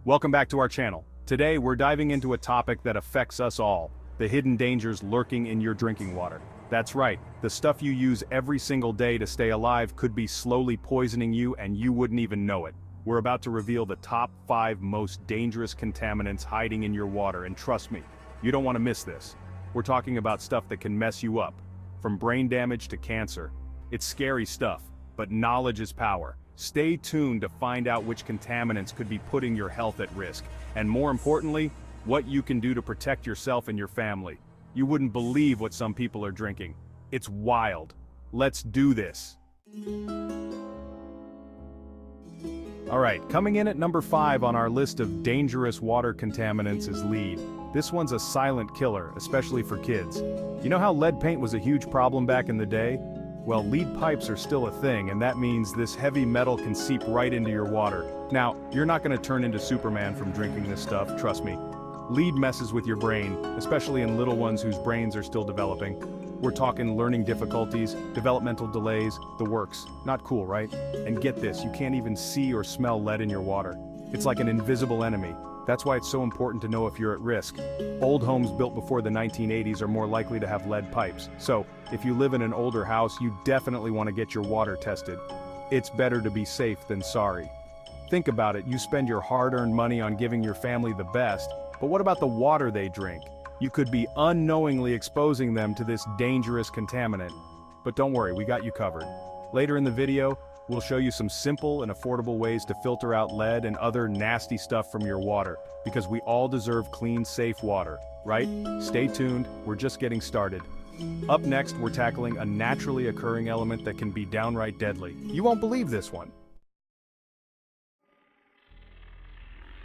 Welcome back to our channel. Today we're diving into a topic that affects us all, the hidden dangers lurking in your drinking water. That's right, the stuff you use every single day to stay alive could be slowly poisoning you and you wouldn't even know it. We're about to reveal the top 5 most dangerous contaminants hiding in your water, and trust me, you don't want to miss this. We're talking about stuff that can mess you up, from brain damage to cancer. It's scary stuff, but knowledge is power. Stay tuned to find out which contaminants could be putting your health at risk, and more importantly, what you can do to protect yourself and your family. You wouldn't believe what some people are drinking. It's wild. Let's do this. Alright, coming in at number 5 on our list of dangerous water contaminants is lead. This one's a silent killer, especially for kids. You know how lead paint was a huge problem back in the day? Well, lead pipes are still a thing, and that means this heavy metal can seep right into your water. Now, you're not going to turn into Superman from drinking this stuff, trust me. Lead messes with your brain, especially in little ones whose brains are still developing. We're talking learning difficulties, developmental delays, the works. Not cool, right? And get this, you can't even see or smell lead in your water. It's like an invisible enemy. That's why it's so important to know if you're at risk. Old homes built before the 1980s are more likely to have lead pipes. So, if you live in an older house, you definitely want to get your water tested. It's better to be safe than sorry. Think about it, you spend your hard-earned money on giving your family the best, but what about the water they drink? You could be unknowingly exposing them to this dangerous contaminant. But don't worry, we got you covered. Later in the video, we'll show you some simple and affordable ways to filter out lead and other nasty stuff from your water, because we all deserve clean, safe water, right? Stay tuned, we're just getting started. Up next, we're tackling a naturally occurring element that can be downright deadly. You won't believe this one.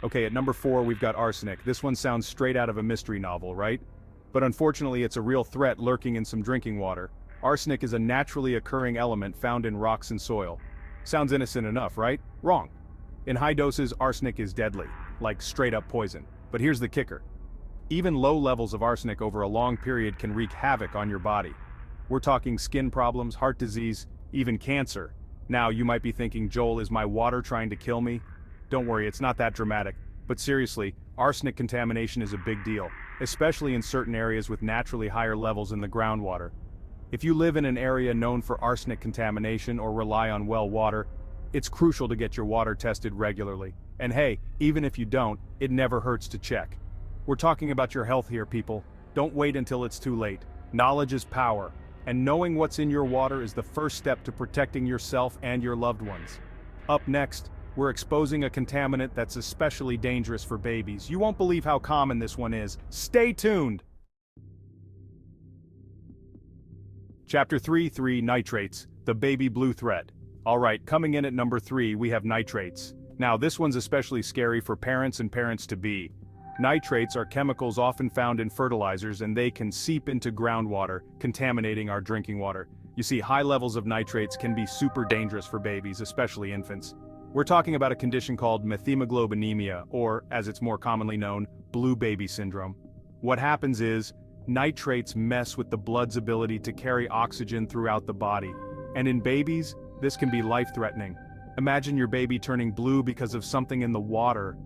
Okay, at number 4 we've got arsenic. This one sounds straight out of a mystery novel, right? But unfortunately it's a real threat lurking in some drinking water. Arsenic is a naturally occurring element found in rocks and soil. Sounds innocent enough, right? Wrong. In high doses, arsenic is deadly, like straight-up poison. But here's the kicker. Even low levels of arsenic over a long period can wreak havoc on your body. We're talking skin problems, heart disease, even cancer. Now, you might be thinking, Joel, is my water trying to kill me? Don't worry, it's not that dramatic. But seriously, arsenic contamination is a big deal, especially in certain areas with naturally higher levels in the groundwater. If you live in an area known for arsenic contamination or rely on well water, it's crucial to get your water tested regularly. And hey, even if you don't, it never hurts to check. We're talking about your health here, people. Don't wait until it's too late. Knowledge is power, and knowing what's in your water is the first step to protecting yourself and your loved ones. Up next, we're exposing a contaminant that's especially dangerous for babies. You won't believe how common this one is. Stay tuned! Chapter 3, Nitrates, the baby blue threat. Alright, coming in at number 3, we have nitrates. Now this one's especially scary for parents and parents-to-be. Nitrates are chemicals often found in fertilizers, and they can seep into groundwater, contaminating our drinking water. You see, high levels of nitrates can be super dangerous for babies, especially infants. We're talking about a condition called methemoglobinemia, or, as it's more commonly known, blue baby syndrome. What happens is, nitrates mess with the blood's ability to carry oxygen throughout the body. And in babies, this can be life-threatening. Imagine your baby turning blue because of something in the water.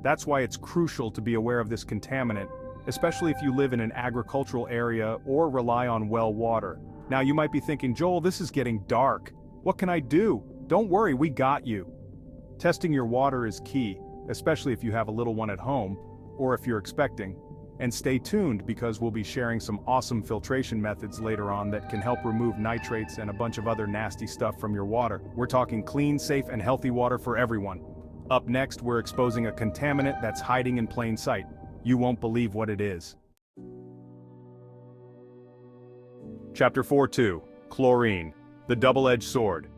That's why it's crucial to be aware of this contaminant, especially if you live in an agricultural area or rely on well water. Now you might be thinking, Joel, this is getting dark. What can I do? Don't worry, we got you. Testing your water is key, especially if you have a little one at home, or if you're expecting. And stay tuned because we'll be sharing some awesome filtration methods later on that can help remove nitrates and a bunch of other nasty stuff from your water. We're talking clean, safe, and healthy water for everyone. Up next, we're exposing a contaminant that's hiding in plain sight. You won't believe what it is. Chapter 4-2, Chlorine, the double-edged sword.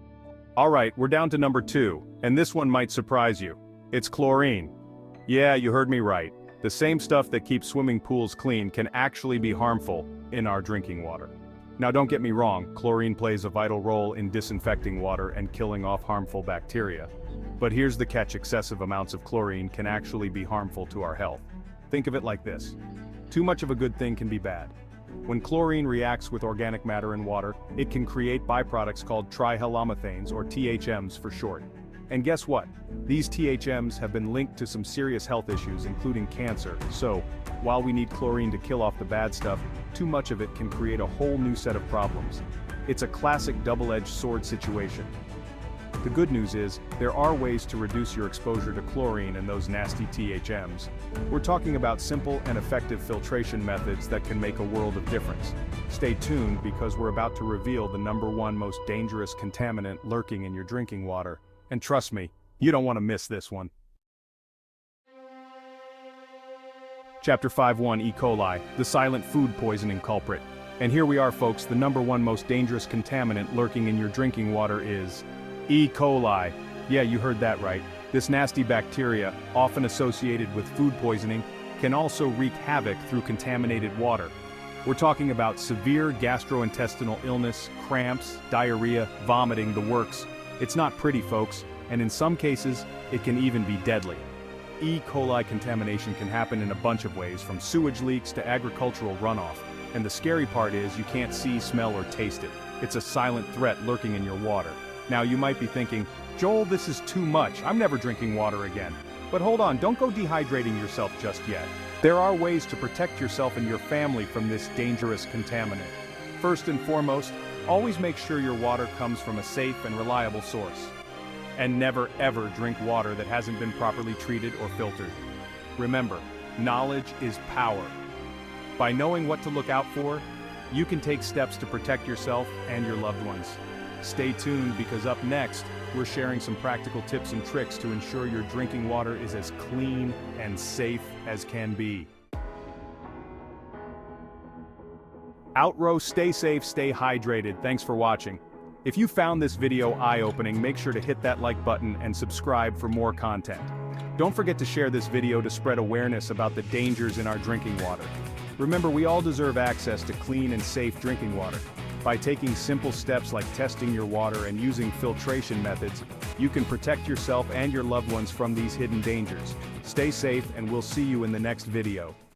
Alright, we're down to number 2, and this one might surprise you. It's chlorine. Yeah, you heard me right. The same stuff that keeps swimming pools clean can actually be harmful in our drinking water. Now don't get me wrong, chlorine plays a vital role in disinfecting water and killing off harmful bacteria. But here's the catch: excessive amounts of chlorine can actually be harmful to our health. Think of it like this. Too much of a good thing can be bad. When chlorine reacts with organic matter in water, it can create byproducts called trihalomethanes, or THMs for short. And guess what? These THMs have been linked to some serious health issues, including cancer. So, while we need chlorine to kill off the bad stuff, too much of it can create a whole new set of problems. It's a classic double-edged sword situation. The good news is, there are ways to reduce your exposure to chlorine and those nasty THMs. We're talking about simple and effective filtration methods that can make a world of difference. Stay tuned because we're about to reveal the #1 most dangerous contaminant lurking in your drinking water. And trust me, you don't want to miss this one. Chapter 5.1 E. coli, the silent food poisoning culprit. And here we are folks, the #1 most dangerous contaminant lurking in your drinking water is E. coli. Yeah, you heard that right. This nasty bacteria, often associated with food poisoning, can also wreak havoc through contaminated water. We're talking about severe gastrointestinal illness, cramps, diarrhea, vomiting, the works. It's not pretty, folks, and in some cases, it can even be deadly. E. coli contamination can happen in a bunch of ways, from sewage leaks to agricultural runoff. And the scary part is you can't see, smell, or taste it. It's a silent threat lurking in your water. Now you might be thinking, Joel, this is too much, I'm never drinking water again. But hold on, don't go dehydrating yourself just yet. There are ways to protect yourself and your family from this dangerous contaminant. First and foremost, always make sure your water comes from a safe and reliable source. And never ever drink water that hasn't been properly treated or filtered. Remember, knowledge is power. By knowing what to look out for, you can take steps to protect yourself and your loved ones. Stay tuned because up next, we're sharing some practical tips and tricks to ensure your drinking water is as clean and safe as can be. Outrow, stay safe, stay hydrated. Thanks for watching. If you found this video eye-opening, make sure to hit that like button and subscribe for more content. Don't forget to share this video to spread awareness about the dangers in our drinking water. Remember, we all deserve access to clean and safe drinking water. By taking simple steps like testing your water and using filtration methods, you can protect yourself and your loved ones from these hidden dangers. Stay safe, and we'll see you in the next video.